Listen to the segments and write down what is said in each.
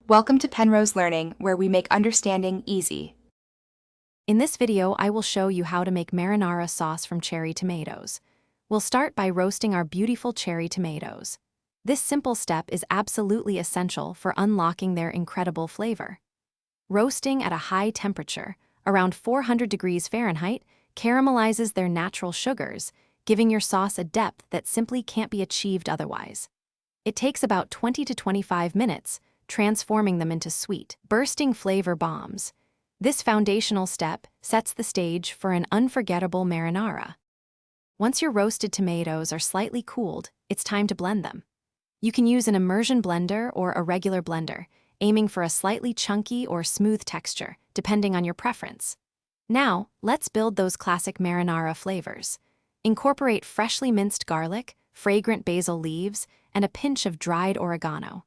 Welcome to Penrose Learning, where we make understanding easy. In this video, I will show you how to make marinara sauce from cherry tomatoes. We'll start by roasting our beautiful cherry tomatoes. This simple step is absolutely essential for unlocking their incredible flavor. Roasting at a high temperature, around 400 degrees Fahrenheit, caramelizes their natural sugars, giving your sauce a depth that simply can't be achieved otherwise. It takes about 20 to 25 minutes, transforming them into sweet, bursting flavor bombs. This foundational step sets the stage for an unforgettable marinara. Once your roasted tomatoes are slightly cooled, it's time to blend them. You can use an immersion blender or a regular blender, aiming for a slightly chunky or smooth texture, depending on your preference. Now, let's build those classic marinara flavors. Incorporate freshly minced garlic, fragrant basil leaves, and a pinch of dried oregano.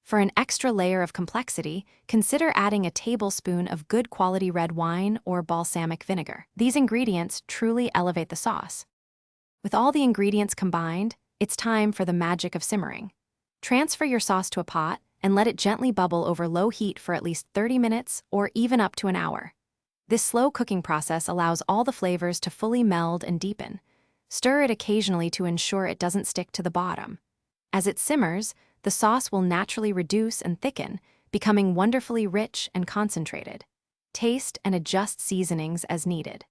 For an extra layer of complexity, consider adding a tablespoon of good quality red wine or balsamic vinegar. These ingredients truly elevate the sauce. With all the ingredients combined, it's time for the magic of simmering. Transfer your sauce to a pot and let it gently bubble over low heat for at least 30 minutes or even up to an hour. This slow cooking process allows all the flavors to fully meld and deepen. Stir it occasionally to ensure it doesn't stick to the bottom. As it simmers, the sauce will naturally reduce and thicken, becoming wonderfully rich and concentrated. Taste and adjust seasonings as needed.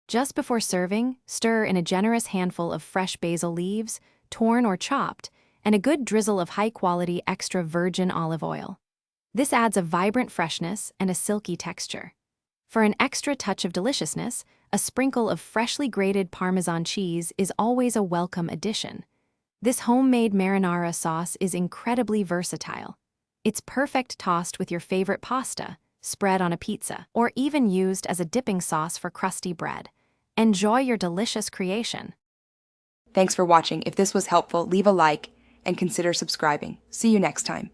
Just before serving, stir in a generous handful of fresh basil leaves, torn or chopped, and a good drizzle of high-quality extra virgin olive oil. This adds a vibrant freshness and a silky texture. For an extra touch of deliciousness, a sprinkle of freshly grated Parmesan cheese is always a welcome addition. This homemade marinara sauce is incredibly versatile. It's perfect tossed with your favorite pasta, spread on a pizza, or even used as a dipping sauce for crusty bread. Enjoy your delicious creation. Thanks for watching. If this was helpful, leave a like and consider subscribing. See you next time.